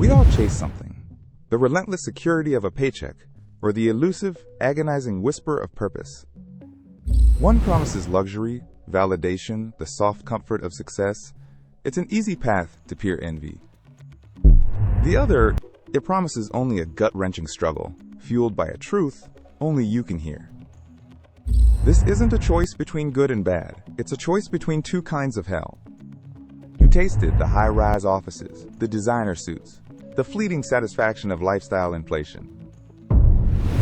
We all chase something. The relentless security of a paycheck, or the elusive, agonizing whisper of purpose. One promises luxury, validation, the soft comfort of success. It's an easy path to pure envy. The other, it promises only a gut-wrenching struggle, fueled by a truth only you can hear. This isn't a choice between good and bad. It's a choice between two kinds of hell. You tasted the high-rise offices, the designer suits, the fleeting satisfaction of lifestyle inflation.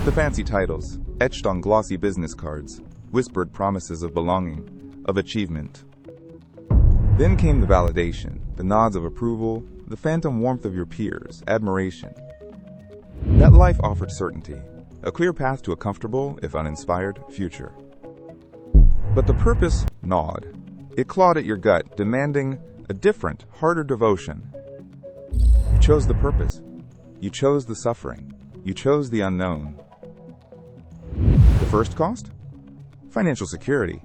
The fancy titles, etched on glossy business cards, whispered promises of belonging, of achievement. Then came the validation, the nods of approval, the phantom warmth of your peers, admiration. That life offered certainty, a clear path to a comfortable, if uninspired, future. But the purpose gnawed. It clawed at your gut, demanding a different, harder devotion. You chose the purpose. You chose the suffering. You chose the unknown. The first cost? Financial security.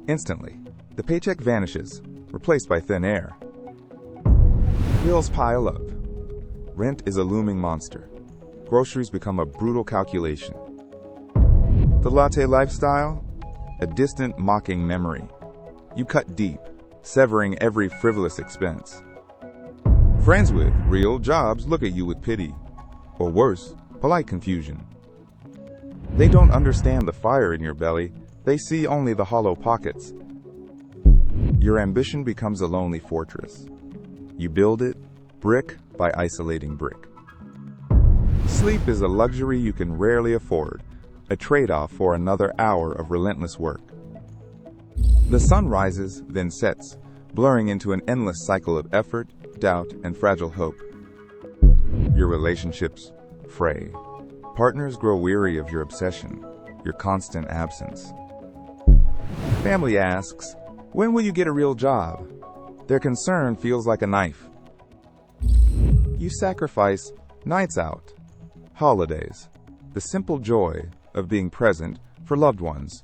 Instantly, the paycheck vanishes, replaced by thin air. Bills pile up. Rent is a looming monster. Groceries become a brutal calculation. The latte lifestyle? A distant, mocking memory. You cut deep, severing every frivolous expense. Friends with real jobs look at you with pity, or worse, polite confusion. They don't understand the fire in your belly. They see only the hollow pockets. Your ambition becomes a lonely fortress. You build it, brick by isolating brick. Sleep is a luxury you can rarely afford, a trade-off for another hour of relentless work. The sun rises, then sets, blurring into an endless cycle of effort, doubt, and fragile hope. Your relationships fray. Partners grow weary of your obsession, your constant absence. Family asks, "When will you get a real job?" Their concern feels like a knife. You sacrifice nights out, holidays, the simple joy of being present for loved ones.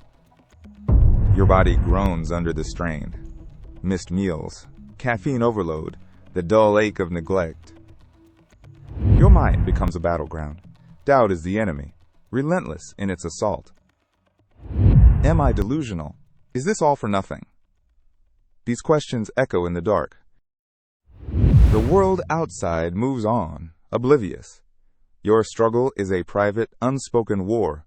Your body groans under the strain. Missed meals, caffeine overload, the dull ache of neglect. Your mind becomes a battleground. Doubt is the enemy, relentless in its assault. Am I delusional? Is this all for nothing? These questions echo in the dark. The world outside moves on, oblivious. Your struggle is a private, unspoken war.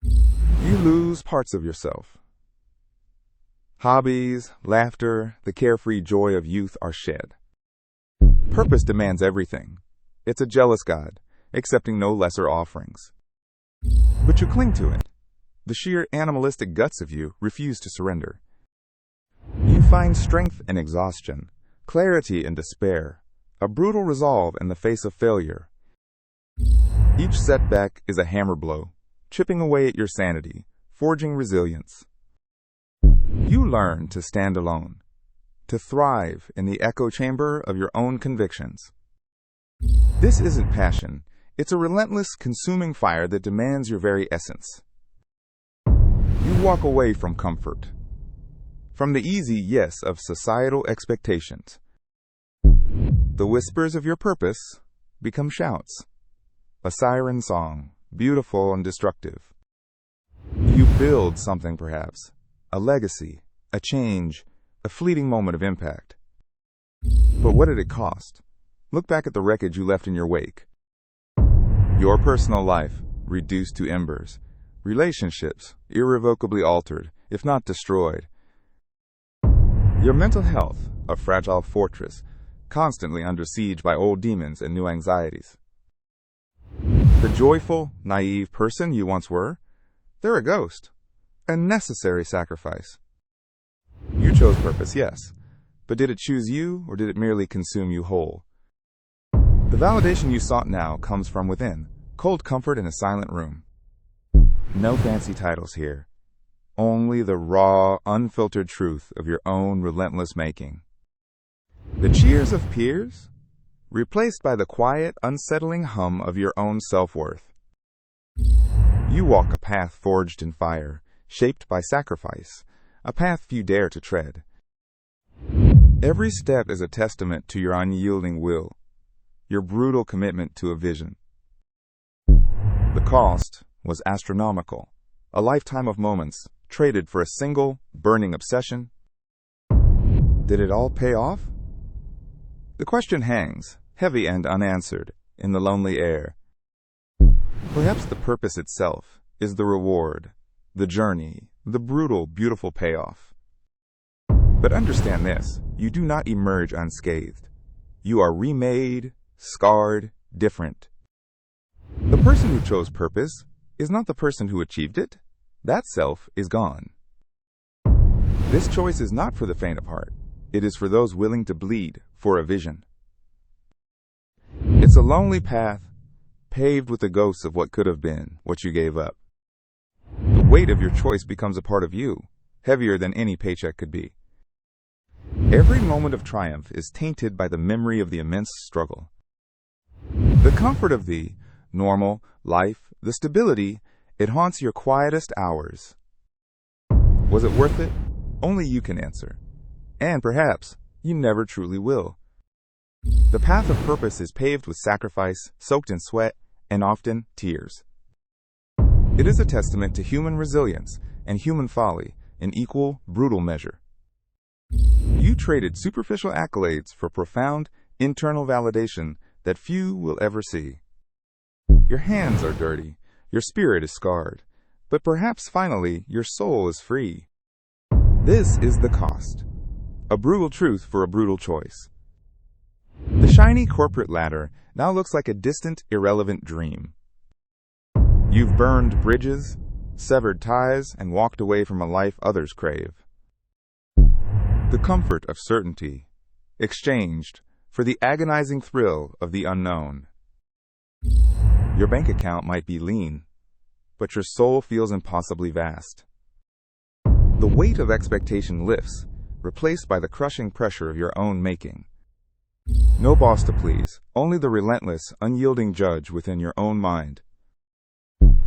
You lose parts of yourself. Hobbies, laughter, the carefree joy of youth are shed. Purpose demands everything. It's a jealous God, accepting no lesser offerings. But you cling to it. The sheer animalistic guts of you refuse to surrender. You find strength in exhaustion, clarity in despair, a brutal resolve in the face of failure. Each setback is a hammer blow, chipping away at your sanity, forging resilience. You learn to stand alone, to thrive in the echo chamber of your own convictions. This isn't passion. It's a relentless, consuming fire that demands your very essence. You walk away from comfort, from the easy yes of societal expectations. The whispers of your purpose become shouts, a siren song, beautiful and destructive. You build something perhaps, a legacy, a change, a fleeting moment of impact. But what did it cost? Look back at the wreckage you left in your wake. Your personal life reduced to embers, relationships irrevocably altered, if not destroyed. Your mental health, a fragile fortress, constantly under siege by old demons and new anxieties. The joyful, naive person you once were, they're a ghost, a necessary sacrifice. You chose purpose, yes, but did it choose you, or did it merely consume you whole? The validation you sought now comes from within, cold comfort in a silent room. No fancy titles here, only the raw, unfiltered truth of your own relentless making. The cheers of peers, replaced by the quiet, unsettling hum of your own self-worth. You walk a path forged in fire, shaped by sacrifice, a path few dare to tread. Every step is a testament to your unyielding will, your brutal commitment to a vision. The cost was astronomical, a lifetime of moments traded for a single, burning obsession. Did it all pay off? The question hangs, heavy and unanswered, in the lonely air. Perhaps the purpose itself is the reward, the journey, the brutal, beautiful payoff. But understand this, you do not emerge unscathed. You are remade, scarred, different. The person who chose purpose is not the person who achieved it. That self is gone. This choice is not for the faint of heart. It is for those willing to bleed for a vision. It's a lonely path, paved with the ghosts of what could have been, what you gave up. The weight of your choice becomes a part of you, heavier than any paycheck could be. Every moment of triumph is tainted by the memory of the immense struggle. The comfort of the normal life, the stability, it haunts your quietest hours. Was it worth it? Only you can answer. And perhaps you never truly will. The path of purpose is paved with sacrifice, soaked in sweat, and often tears. It is a testament to human resilience and human folly in equal, brutal measure. You traded superficial accolades for profound, internal validation that few will ever see. Your hands are dirty, your spirit is scarred, but perhaps finally your soul is free. This is the cost. A brutal truth for a brutal choice. The shiny corporate ladder now looks like a distant, irrelevant dream. You've burned bridges, severed ties, and walked away from a life others crave. The comfort of certainty, exchanged for the agonizing thrill of the unknown. Your bank account might be lean, but your soul feels impossibly vast. The weight of expectation lifts, replaced by the crushing pressure of your own making. No boss to please, only the relentless, unyielding judge within your own mind.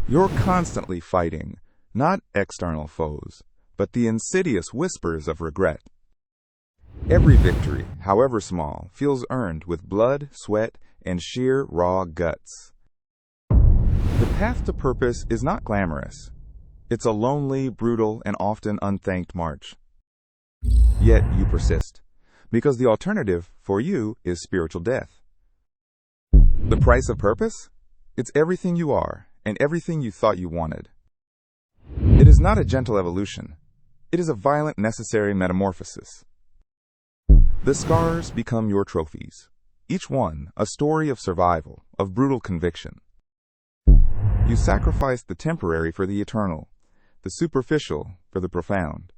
You're constantly fighting, not external foes, but the insidious whispers of regret. Every victory, however small, feels earned with blood, sweat, and sheer raw guts. The path to purpose is not glamorous. It's a lonely, brutal, and often unthanked march. Yet you persist, because the alternative for you is spiritual death. The price of purpose? It's everything you are and everything you thought you wanted. It is not a gentle evolution. It is a violent, necessary metamorphosis. The scars become your trophies, each one a story of survival, of brutal conviction. You sacrificed the temporary for the eternal, the superficial for the profound.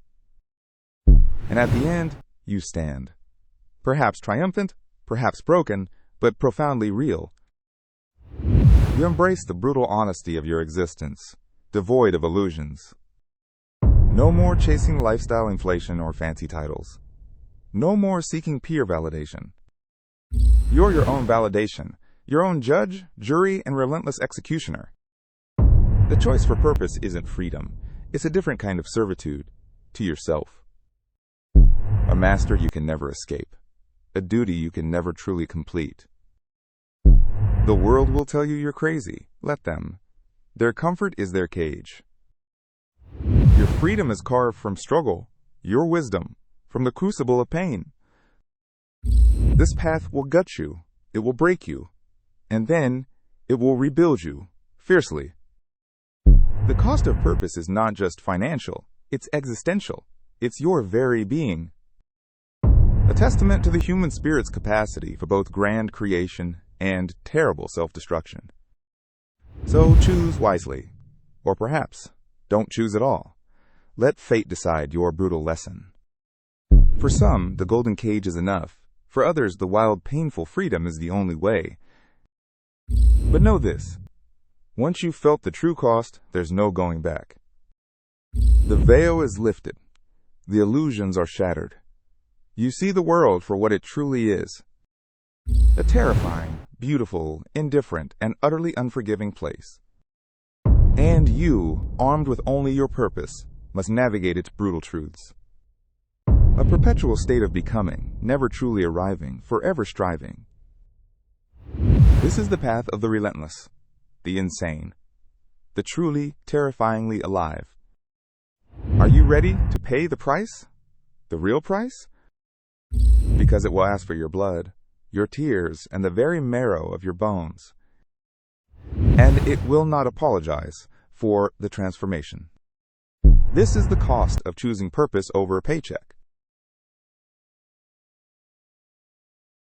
And at the end, you stand. Perhaps triumphant, perhaps broken, but profoundly real. You embrace the brutal honesty of your existence, devoid of illusions. No more chasing lifestyle inflation or fancy titles. No more seeking peer validation. You're your own validation, your own judge, jury, and relentless executioner. The choice for purpose isn't freedom. It's a different kind of servitude to yourself. A master you can never escape. A duty you can never truly complete. The world will tell you you're crazy. Let them. Their comfort is their cage. Your freedom is carved from struggle, your wisdom from the crucible of pain. This path will gut you, it will break you, and then it will rebuild you, fiercely. The cost of purpose is not just financial, it's existential. It's your very being. A testament to the human spirit's capacity for both grand creation and terrible self-destruction. So choose wisely. Or perhaps, don't choose at all. Let fate decide your brutal lesson. For some, the golden cage is enough. For others, the wild, painful freedom is the only way. But know this. Once you've felt the true cost, there's no going back. The veil is lifted. The illusions are shattered. You see the world for what it truly is. A terrifying, beautiful, indifferent, and utterly unforgiving place. And you, armed with only your purpose, must navigate its brutal truths. A perpetual state of becoming, never truly arriving, forever striving. This is the path of the relentless, the insane, the truly, terrifyingly alive. Are you ready to pay the price? The real price? Because it will ask for your blood, your tears, and the very marrow of your bones. And it will not apologize for the transformation. This is the cost of choosing purpose over a paycheck.